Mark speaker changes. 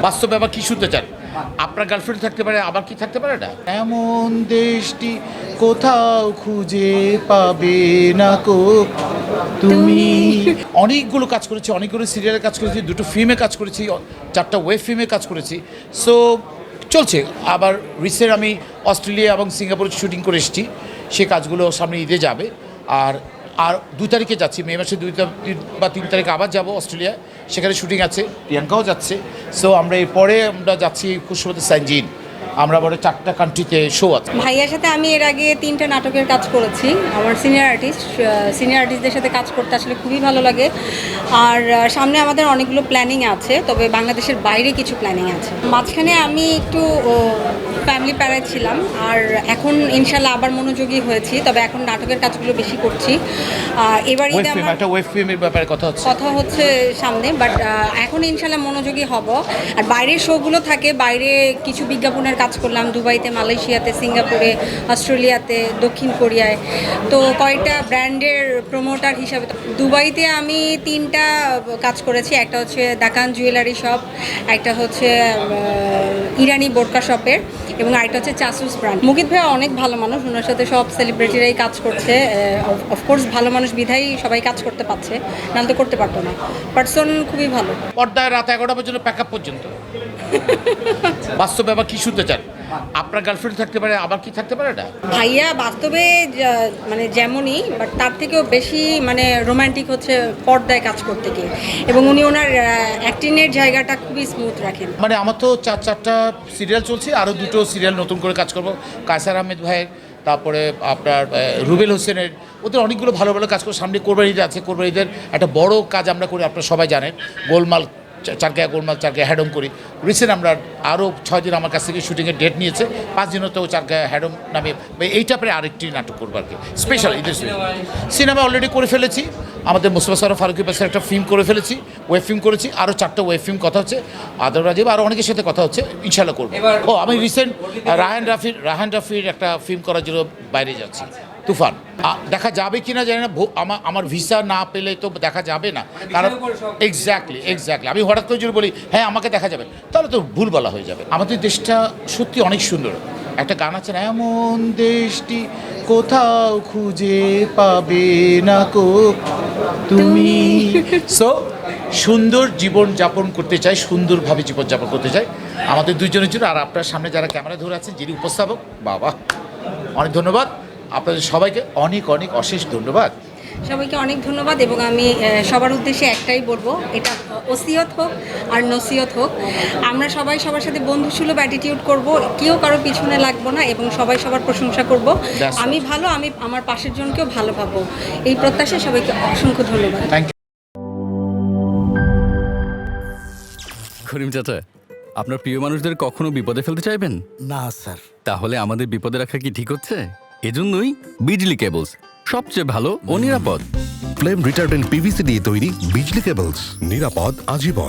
Speaker 1: বাস্তবে আবার কি শুনতে চান? আপনার গার্লফ্রেন্ড থাকতে পারে, আবার কি থাকতে পারে না? এমন দেশটি কোথাও খুঁজে পাবে না কো তুমি। অনেকগুলো কাজ করেছি, অনেকগুলো সিরিয়ালে কাজ করেছি, দুটো ফিল্মে কাজ করেছি, চারটা ওয়েব ফিল্মে কাজ করেছি। সো চলছে। আবার রিসেন্ট আমি অস্ট্রেলিয়া এবং সিঙ্গাপুরে শুটিং করে এসেছি, সে কাজগুলো সামনে ঈদে যাবে। আর আর 2 তারিখে যাচ্ছি, মে মাসে 2 বা 3 তারিখে আবার যাব অস্ট্রেলিয়া, সেখানে শুটিং আছে, প্রিয়াঙ্কাও যাচ্ছে। সো আমরা এরপরে আমরা যাচ্ছি কুশলতে সানজিন, আমরা বড় 4টা কান্ট্রিতে শো আছে।
Speaker 2: ভাইয়ার সাথে আমি এর আগে 3টা নাটকের কাজ করেছি। আমার সিনিয়র আর্টিস্টদের সাথে কাজ করতে আসলে খুবই ভালো লাগে। আর সামনে আমাদের অনেকগুলো প্ল্যানিং আছে, তবে বাংলাদেশের বাইরে কিছু প্ল্যানিং আছে। মাঝখানে আমি একটু ফ্যামিলি প্যারায় ছিলাম, আর এখন ইনশাল্লাহ আবার মনোযোগী হয়েছি, তবে এখন নাটকের কাজগুলো বেশি করছি। এবার
Speaker 1: একটা ওয়েব ফিল্মের ব্যাপারে কথা
Speaker 2: হচ্ছে সামনে, বাট এখন ইনশাল্লাহ মনোযোগী হব। আর বাইরের শোগুলো থাকে, বাইরে কিছু বিজ্ঞাপনের কাজ করলাম দুবাইতে, মালয়েশিয়াতে, সিঙ্গাপুরে, অস্ট্রেলিয়াতে, দক্ষিণ কোরিয়ায়। তো কয়েকটা ব্র্যান্ডের প্রমোটার হিসাবে দুবাইতে আমি 3টা কাজ করেছি। একটা হচ্ছে দাকান জুয়েলারি শপ, একটা হচ্ছে ইরানি বোরকা শপের, এবং আরেকটা হচ্ছে চাসুস ব্র্যান্ড। মুকিত ভাইয়া অনেক ভালো মানুষ, ওনার সাথে সব সেলিব্রিটিরাই কাজ করছে। অফকোর্স ভালো মানুষ বিধাই সবাই কাজ করতে পারছে, নাহলে তো করতে পারতো না। পার্সন খুবই ভালো।
Speaker 1: পর্দায় রাত 11টা পর্যন্ত প্যাকআপ পর্যন্ত। বাস্তবে আবার কি শুনতে চান? আপনার গার্লফ্রেন্ড থাকতে পারে, আবার কি থাকতে পারে না?
Speaker 2: ভাইয়া বাস্তবে মানে যেমনই, বাট তার থেকেও বেশি মানে রোমান্টিক হচ্ছে পর্দায় কাজ করতে গিয়ে, এবং উনি ওনার অ্যাক্টিংয়ের জায়গাটা খুবই স্মুথ রাখেন।
Speaker 1: মানে আমার তো 4টা সিরিয়াল চলছে, আরও 2টো সিরিয়াল নতুন করে কাজ করবো, কায়সার আহমেদ ভাইয়ের, তারপরে আপনার রুবেল হোসেনের, ওদের অনেকগুলো ভালো ভালো কাজ করে। সামনে কোরবানি ঈদ আছে, কোরবানি ঈদের একটা বড় কাজ আমরা করি, আপনারা সবাই জানেন, গোলমাল চারকায়া গোলমাল চারকায়া হ্যাডম করি। রিসেন্ট আমরা আরও 6 দিন আমার কাছ থেকে শুটিংয়ের ডেট নিয়েছে, 5 দিনও তো চারকায়া হ্যাডম নামে এই টাইপের আরেকটি নাটক করবো আর কি, স্পেশাল ঈদের সিনেমা অলরেডি করে ফেলেছি। আমাদের মুস্তফা সরফ ফারুকি পাশের একটা ফিল্ম করে ফেলেছি, ওয়েব ফিল্ম করেছি, আরও 4টা ওয়েব ফিল্ম কথা হচ্ছে, আদর রাজীব আরও অনেকের সাথে কথা হচ্ছে, ইনশাল্লাহ করবো। আমি রিসেন্ট রাহান রাফির একটা ফিল্ম করার জন্য বাইরে যাচ্ছি, তুফান। দেখা যাবে কি না জানি না, আমার ভিসা না পেলে তো দেখা যাবে না, কারণ এক্স্যাক্টলি আমি হঠাৎ করে যদি বলি হ্যাঁ আমাকে দেখা যাবে, তাহলে তো ভুল বলা হয়ে যাবে। আমাদের দেশটা সত্যি অনেক সুন্দর। একটা গান আছে না, এমন দেশটি কোথাও খুঁজে পাবে না কো তুমি। সো সুন্দর জীবন যাপন করতে চাই, সুন্দরভাবে জীবন যাপন করতে চাই আমাদের দুজনের জন্য। আর আপনার সামনে যারা ক্যামেরা ধরে আছেন, যিনি উপস্থাপক, বাবা অনেক ধন্যবাদ আপনাদের সবাইকে, অনেক অনেক অশেষ ধন্যবাদ।
Speaker 2: সবাইকে অনেক ধন্যবাদ, এবং আমি সবার উদ্দেশ্যে একটাই বলবো, এটা ওসিয়ত হোক আর নসিহত হোক, আমরা সবাই সবার সাথে বন্ধুসুলভ অ্যাটিটিউড করব, কেউ কারো পিছনে লাগবো না, এবং সবাই সবার প্রশংসা করব। আমি ভালো, আমি আমার পাশের জনকেও ভালো ভাববো, এই প্রত্যাশায় সবাইকে অসংখ্য ধন্যবাদ।
Speaker 1: Thank you.
Speaker 3: করিম চাচা, আপনার প্রিয় মানুষদের কখনো বিপদে ফেলতে চাইবেন
Speaker 4: না স্যার।
Speaker 3: তাহলে আমাদের বিপদে রাখা কি ঠিক হচ্ছে? এজন্যই বিজলি কেবলস সবচেয়ে ভালো ও নিরাপদ।
Speaker 5: ফ্লেম রিটার্ডেন্ট পিভিসি দিয়ে তৈরি বিজলি কেবলস, নিরাপদ আজীবন।